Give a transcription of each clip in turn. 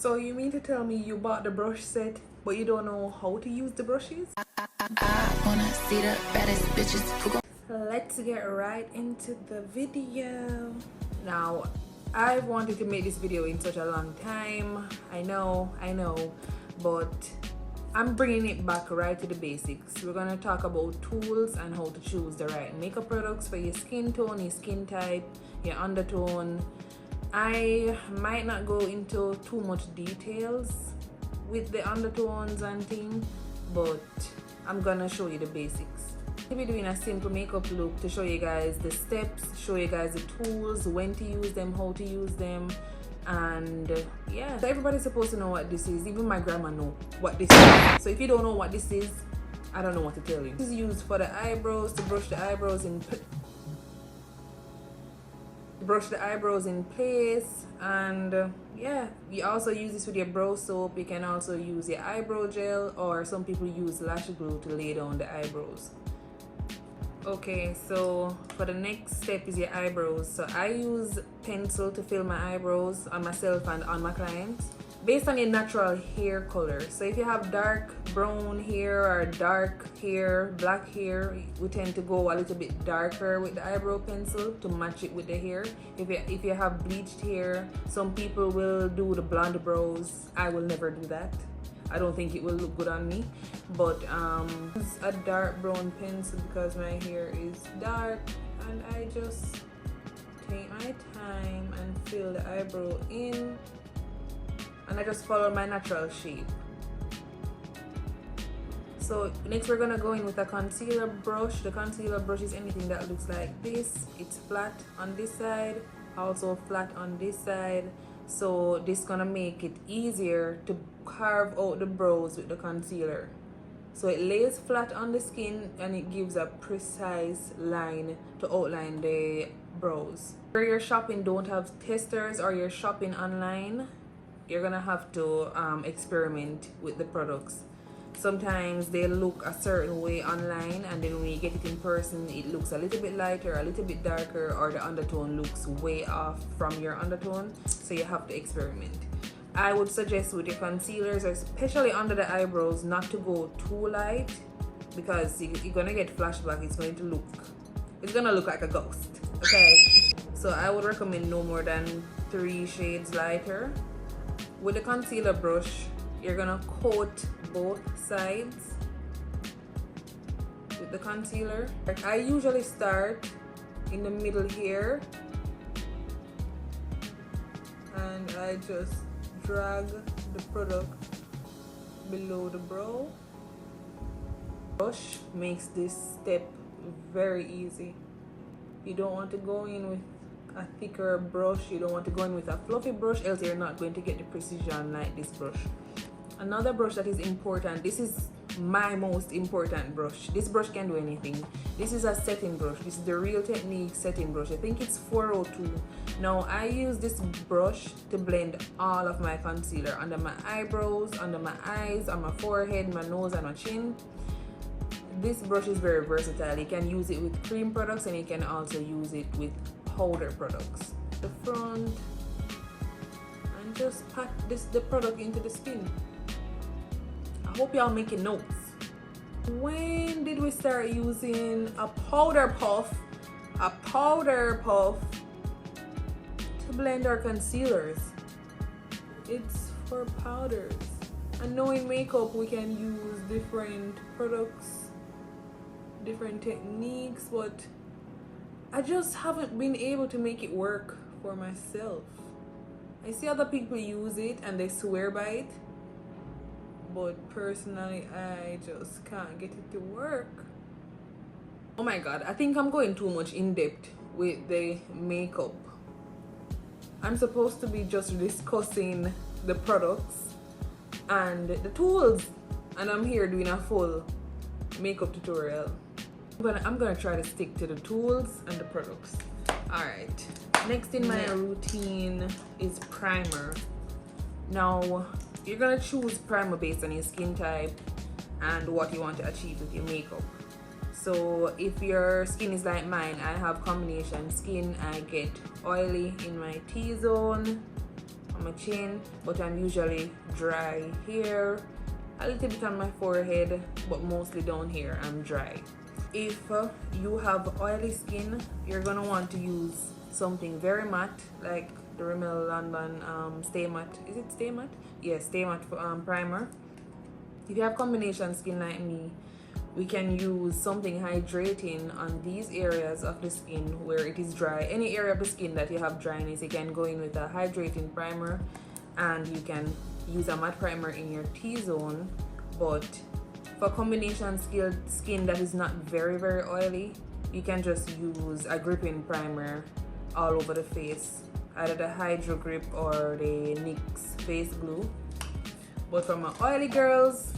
So you mean to tell me you bought the brush set, but you don't know how to use the brushes? I wanna see the baddest bitches who gon' Let's get right into the video. Now, I've wanted to make this video in such a long time. I know, but I'm bringing it back right to the basics. We're gonna talk about tools and how to choose the right makeup products for your skin tone, your skin type, your undertone. I might not go into too much details with the undertones and things, but I'm gonna show you the basics. I'll be doing a simple makeup look to show you guys the steps, show you guys the tools, when to use them, how to use them, and yeah. So everybody's supposed to know what this is. Even my grandma know what this is. So if you don't know what this is, I don't know what to tell you. This is used for the eyebrows, to brush the eyebrows in place, and yeah, you also use this with your brow soap. You can also use your eyebrow gel, or some people use lash glue to lay down the eyebrows. Okay, so for the next step is your eyebrows. So I use pencil to fill my eyebrows on myself and on my clients based on your natural hair color. So if you have dark brown hair or dark hair, black hair, we tend to go a little bit darker with the eyebrow pencil to match it with the hair. If you have bleached hair, some people will do the blonde brows. I will never do that. I don't think it will look good on me, but use a dark brown pencil because my hair is dark, and I just take my time and fill the eyebrow in, and I just follow my natural shape. So next we're gonna go in with a concealer brush. The concealer brush is anything that looks like this. It's flat on this side, also flat on this side. So this gonna make it easier to carve out the brows with the concealer. So it lays flat on the skin and it gives a precise line to outline the brows. Where you're shopping don't have testers, or you're shopping online, you're gonna have to experiment with the products. Sometimes they look a certain way online, and then when you get it in person, it looks a little bit lighter, a little bit darker, or the undertone looks way off from your undertone. So you have to experiment. I would suggest with your concealers, especially under the eyebrows, not to go too light, because you're gonna get flashback. It's gonna look like a ghost. Okay, so I would recommend no more than 3 shades lighter. With the concealer brush, you're gonna coat both sides with the concealer. I usually start in the middle here, and I just drag the product below the brow. Brush makes this step very easy. You don't want to go in with a thicker brush, you don't want to go in with a fluffy brush, else you're not going to get the precision like this brush. Another brush that is important, this is my most important brush. This brush can do anything. This is a setting brush. This is the Real Technique setting brush. I think it's 402. Now I use this brush to blend all of my concealer under my eyebrows, under my eyes, on my forehead, my nose, and my chin. This brush is very versatile. You can use it with cream products, and you can also use it with powder products. The front, and just pat the product into the skin. I hope y'all making notes. When did we start using a powder puff to blend our concealers? It's for powders. And knowing makeup, we can use different products, different techniques, but I just haven't been able to make it work for myself. I see other people use it and they swear by it, but personally I just can't get it to work. Oh my god, I think I'm going too much in depth with the makeup. I'm supposed to be just discussing the products and the tools, and I'm here doing a full makeup tutorial. I'm gonna try to stick to the tools and the products. Alright, next in my routine is primer. Now you're gonna choose primer based on your skin type and what you want to achieve with your makeup. So if your skin is like mine, I have combination skin. I get oily in my T-zone, on my chin, but I'm usually dry here, a little bit on my forehead, but mostly down here I'm dry. If you have oily skin, you're gonna want to use something very matte, like the Rimmel London Stay Matte. Is it Stay Matte? Yes, Stay Matte primer. If you have combination skin like me, we can use something hydrating on these areas of the skin where it is dry. Any area of the skin that you have dryness, you can go in with a hydrating primer, and you can use a matte primer in your T-zone. But for combination skin that is not very oily, you can just use a gripping primer all over the face, either the Hydro Grip or the NYX face glue. But for my oily girls,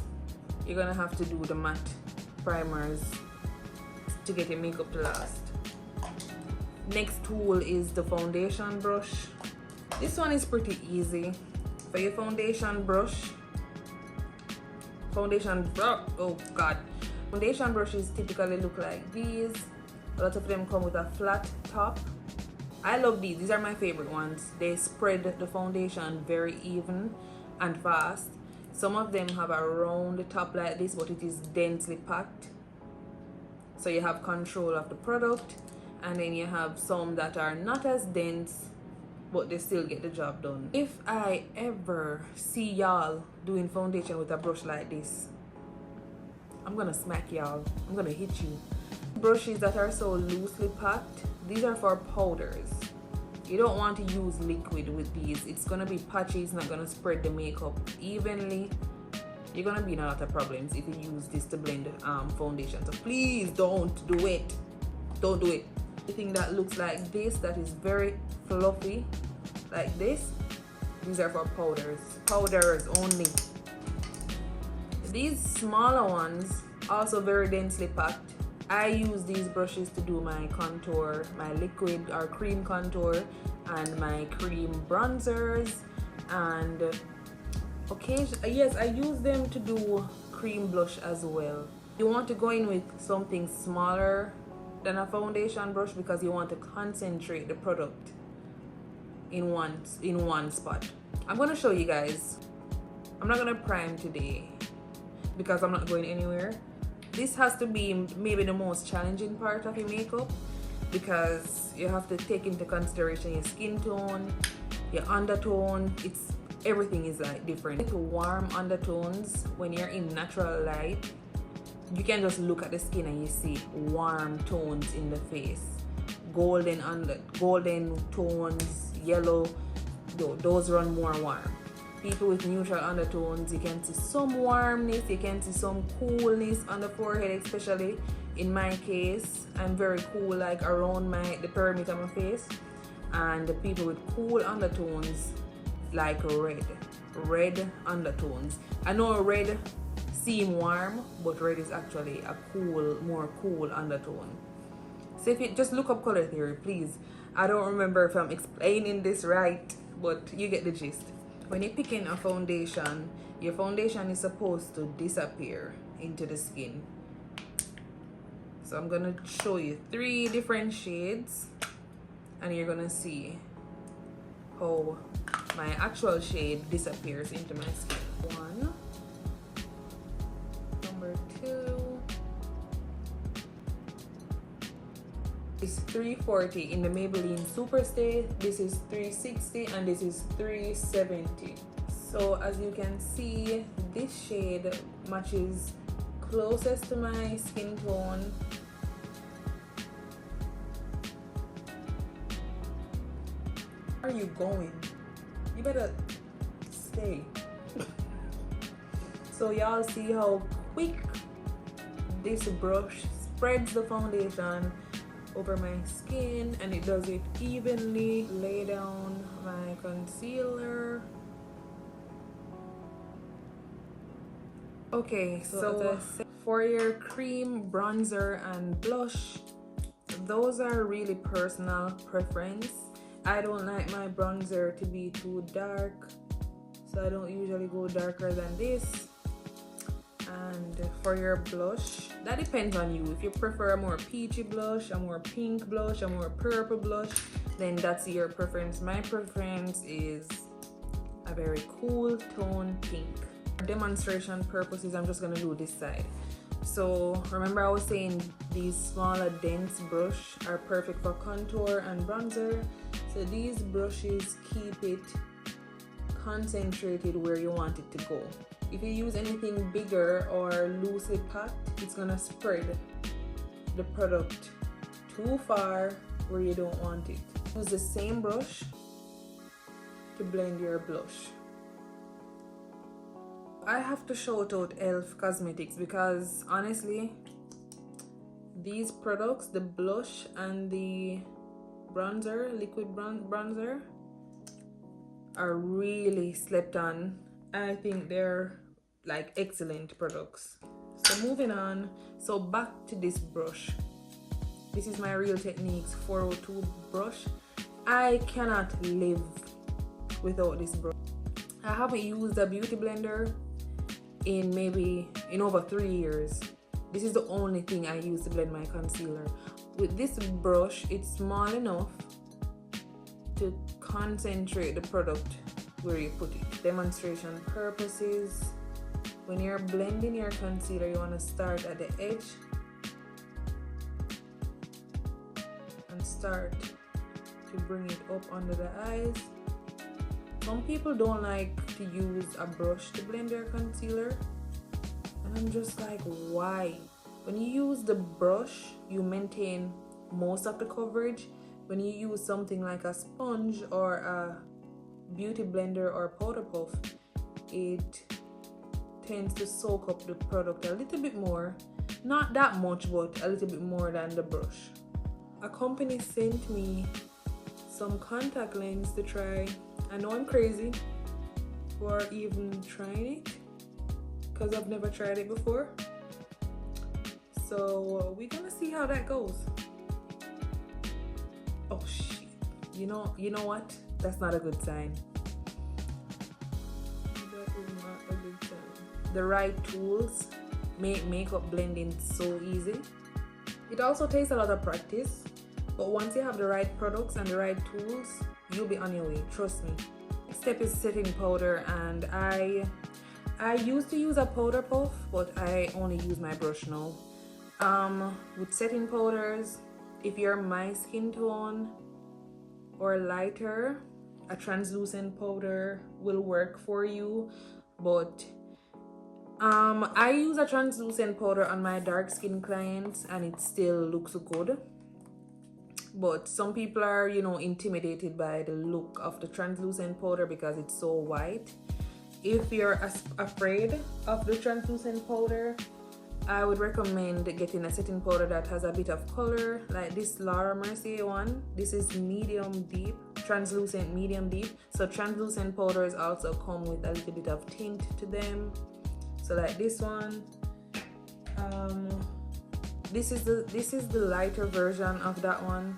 you're gonna have to do the matte primers to get your makeup to last. Next tool is the foundation brush. This one is pretty easy. For your foundation brush, foundation brushes typically look like these. A lot of them come with a flat top. I love these. These are my favorite ones. They spread the foundation very even and fast. Some of them have a round top like this, but it is densely packed, so you have control of the product. And then you have some that are not as dense, but they still get the job done. If I ever see y'all doing foundation with a brush like this, I'm gonna smack y'all. I'm gonna hit you. Brushes that are so loosely packed, these are for powders. You don't want to use liquid with these. It's gonna be patchy. It's not gonna spread the makeup evenly. You're gonna be in a lot of problems if you use this to blend foundation. So please don't do it. Don't do it. Anything that looks like this, that is very fluffy, like this, these are for powders. Powders only. These smaller ones, also very densely packed. I use these brushes to do my contour, my liquid or cream contour, and my cream bronzers, and occasionally, yes, I use them to do cream blush as well. You want to go in with something smaller than a foundation brush because you want to concentrate the product in one spot. I'm going to show you guys. I'm not going to prime today because I'm not going anywhere. This has to be maybe the most challenging part of your makeup because you have to take into consideration your skin tone, your undertone. Everything is like different. With warm undertones, when you're in natural light, you can just look at the skin and you see warm tones in the face. Golden tones, yellow, those run more warm. People with neutral undertones, you can see some warmness, you can see some coolness on the forehead, especially in my case. I'm very cool, like around the perimeter of my face. And the people with cool undertones, like red undertones. I know red seem warm, but red is actually a more cool undertone. So if you just look up color theory, please. I don't remember if I'm explaining this right, but you get the gist. When you're picking a foundation, your foundation is supposed to disappear into the skin. So I'm gonna show you 3 different shades, and you're gonna see how my actual shade disappears into my skin. 1, number 2 is 340 in the Maybelline Superstay. This is 360 and this is 370. So as you can see, this shade matches closest to my skin tone. Where are you going? You better stay. So y'all see how quick this brush spreads the foundation over my skin, and it does it evenly. Lay down my concealer. Okay, so for your cream, bronzer, and blush, those are really personal preference. I don't like my bronzer to be too dark, so I don't usually go darker than this. And for your blush, that depends on you. If you prefer a more peachy blush, a more pink blush, a more purple blush, then that's your preference. My preference is a very cool tone pink. For demonstration purposes, I'm just gonna do this side. So remember I was saying these smaller dense brush are perfect for contour and bronzer. So these brushes keep it concentrated where you want it to go. If you use anything bigger or loosely packed, it's gonna spread the product too far where you don't want it. Use the same brush to blend your blush. I have to shout out Elf Cosmetics because honestly, these products, the blush and the bronzer, liquid bronzer, are really slept on. I think they're like excellent products. So moving on, so back to this brush. This is my Real Techniques 402 brush. I cannot live without this brush. I haven't used a beauty blender in over 3 years. This is the only thing I use to blend my concealer. With this brush, it's small enough to concentrate the product where you put it. Demonstration purposes, when you're blending your concealer, you want to start at the edge and start to bring it up under the eyes. Some people don't like to use a brush to blend their concealer, and I'm just like, why? When you use the brush, you maintain most of the coverage. When you use something like a sponge or a beauty blender or powder puff, it tends to soak up the product a little bit more. Not that much, but a little bit more than the brush. A company sent me some contact lens to try. I know I'm crazy for even trying it because I've never tried it before. So we're gonna see how that goes. Oh shit. You know what? That's not a good sign. That is not a good sign. The right tools make makeup blending so easy. It also takes a lot of practice, but once you have the right products and the right tools, you'll be on your way, trust me. Next step is setting powder, and I used to use a powder puff, but I only use my brush now. With setting powders, if you're my skin tone or lighter, a translucent powder will work for you, but I use a translucent powder on my dark skin clients and it still looks good. But some people are, intimidated by the look of the translucent powder because it's so white. If you're afraid of the translucent powder, I would recommend getting a setting powder that has a bit of color, like this Laura Mercier one. This is medium deep, translucent medium deep. So translucent powders also come with a little bit of tint to them. So like this one. This is the lighter version of that one.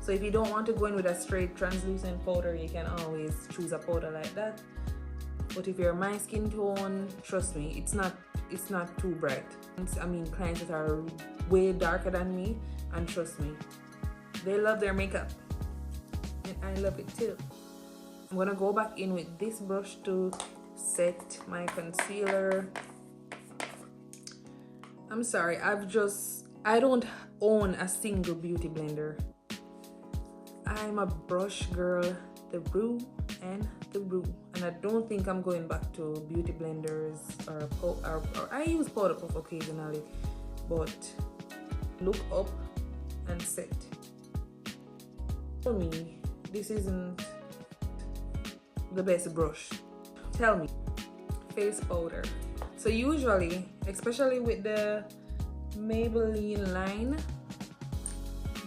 So if you don't want to go in with a straight translucent powder, you can always choose a powder like that. But if you're my skin tone, trust me, it's not too bright. I mean, clients that are way darker than me, and trust me, they love their makeup, and I love it too. I'm gonna go back in with this brush to set my concealer. I'm sorry, I don't own a single beauty blender. I'm a brush girl through and through, and I don't think I'm going back to beauty blenders or I use powder puff occasionally, but look up and set. For me, this isn't the best brush. Tell me. Face powder. So usually, especially with the Maybelline line,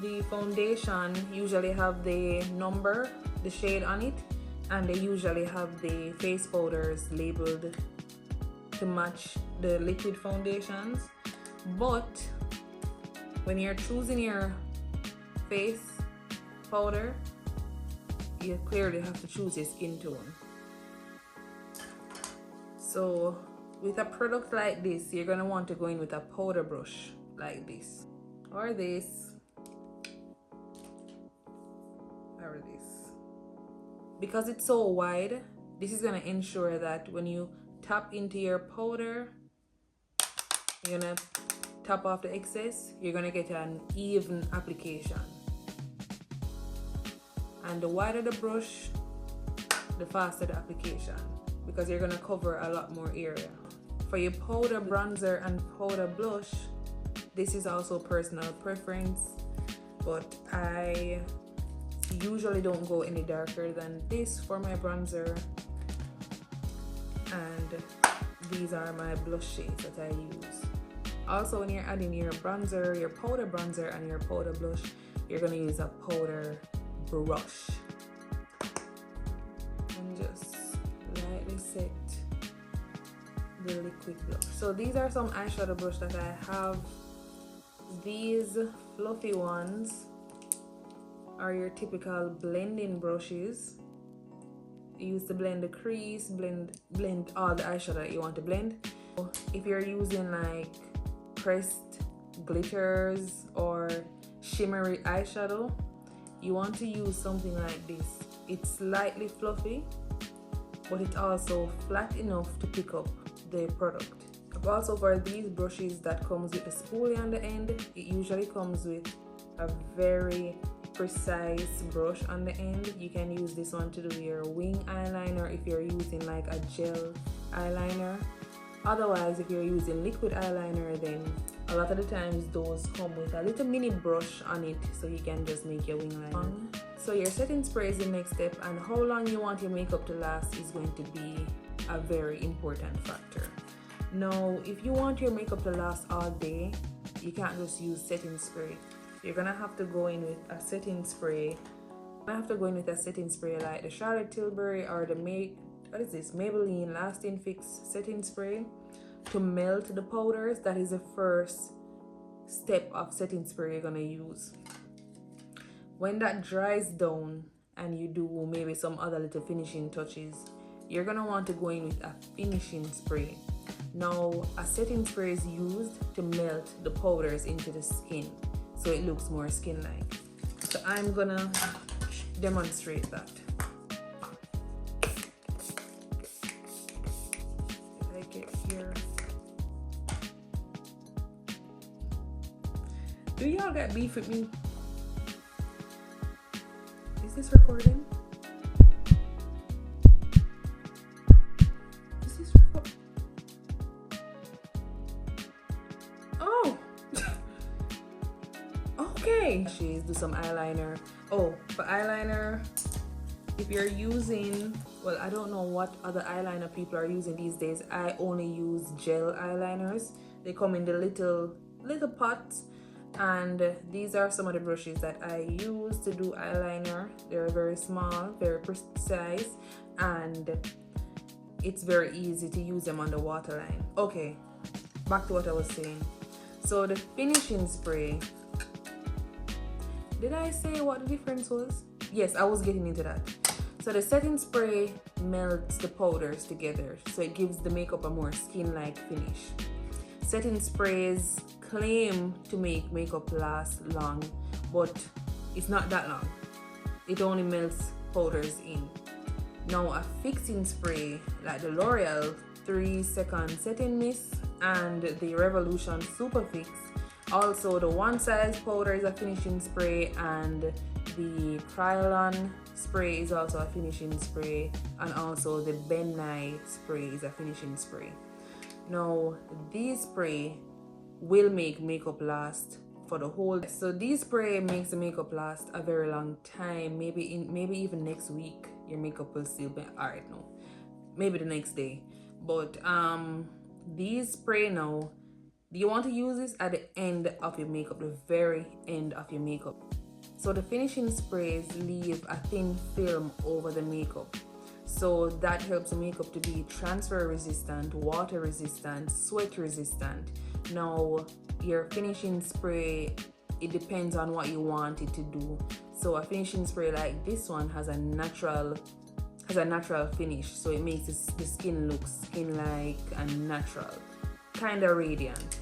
the foundation usually have the number, the shade on it, and they usually have the face powders labeled to match the liquid foundations. But when you're choosing your face powder, you clearly have to choose your skin tone. So with a product like this, you're gonna want to go in with a powder brush like this, or this, or this. Because it's so wide, This is going to ensure that when you tap into your powder, you're going to tap off the excess, you're going to get an even application. And the wider the brush, the faster the application, because you're going to cover a lot more area. For your powder bronzer and powder blush, this is also personal preference, but I usually don't go any darker than this for my bronzer, and these are my blush shades that I use. Also, when you're adding your bronzer, your powder bronzer and your powder blush, you're going to use a powder brush and just lightly set the liquid blush. So these are some eyeshadow brush that I have. These fluffy ones are your typical blending brushes. You use to blend the crease, blend all the eyeshadow that you want to blend. If you're using like pressed glitters or shimmery eyeshadow, you want to use something like this. It's slightly fluffy, but it's also flat enough to pick up the product. Also, for these brushes that comes with the spoolie on the end, it usually comes with a very precise brush on the end. You can use this one to do your wing eyeliner if you're using like a gel eyeliner. Otherwise, if you're using liquid eyeliner, then a lot of the times those come with a little mini brush on it, so you can just make your wing liner. So your setting spray is the next step, and how long you want your makeup to last is going to be a very important factor. Now, if you want your makeup to last all day, you can't just use setting spray. You're gonna have to go in with a setting spray. Like the Charlotte Tilbury or the Maybelline Lasting Fix setting spray to melt the powders. That is the first step of setting spray you're gonna use. When that dries down and you do maybe some other little finishing touches, you're gonna want to go in with a finishing spray. Now, a setting spray is used to melt the powders into the skin, so it looks more skin-like. So I'm gonna demonstrate that. If I get here. Do y'all got beef with me? Is this recording? Is this recording? Oh! Okay. She's do some eyeliner. Oh, for eyeliner, if you're using, well, I don't know what other eyeliner people are using these days. I only use gel eyeliners. They come in the little pots, and these are some of the brushes that I use to do eyeliner. They're very small, very precise, and it's very easy to use them on the waterline. Okay, back to what I was saying. So the finishing spray, did I say what the difference was? Yes, I was getting into that. So the setting spray melts the powders together, so it gives the makeup a more skin-like finish. Setting sprays claim to make makeup last long, but it's not that long. It only melts powders in. Now a fixing spray like the L'Oreal 3-second setting mist and the Revolution Super Fix, also the One Size powder is a finishing spray, and the Kryolan spray is also a finishing spray, and also the Ben Nye spray is a finishing spray. Now these spray will make makeup last for the whole. So this spray makes the makeup last a very long time. Maybe even next week your makeup will still be alright. No, maybe the next day. But these spray now, you want to use this at the end of your makeup, the very end of your makeup. So the finishing sprays leave a thin film over the makeup, so that helps the makeup to be transfer resistant, water resistant, sweat resistant. Now your finishing spray, it depends on what you want it to do. So a finishing spray like this one has a natural finish, so it makes the skin look skin-like and natural, kind of radiant.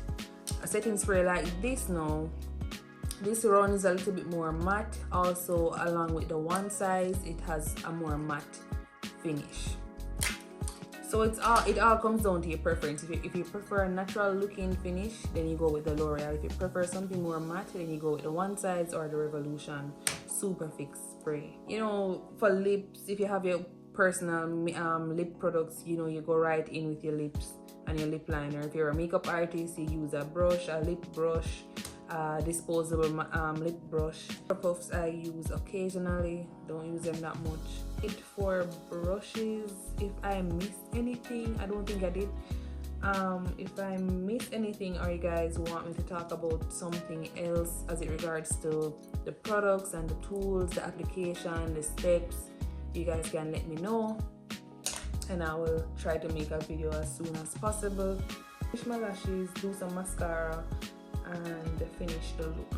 A setting spray like this now, this runs a little bit more matte. Also, along with the One Size, it has a more matte finish. So it all comes down to your preference. If you prefer a natural looking finish, then you go with the L'Oreal. If you prefer something more matte, then you go with the One Sides or the Revolution Super Fix Spray. You know, for lips, if you have your personal lip products, you know, you go right in with your lips and your lip liner. If you're a makeup artist, you use a brush, a lip brush, disposable lip brush. Puffs I use occasionally, don't use them that much. For brushes, if I missed anything, I don't think I did. If I missed anything or you guys want me to talk about something else as it regards to the products and the tools, the application, the steps, you guys can let me know and I will try to make a video as soon as possible. Finish my lashes, do some mascara and finish the look.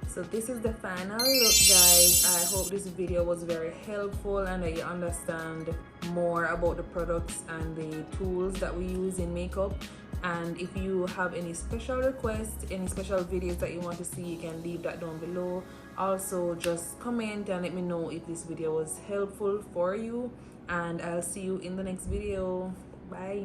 So this is the final look, guys. I hope this video was very helpful and that you understand more about the products and the tools that we use in makeup. And if you have any special requests, any special videos that you want to see, you can leave that down below. Also, just comment and let me know if this video was helpful for you, and I'll see you in the next video. Bye.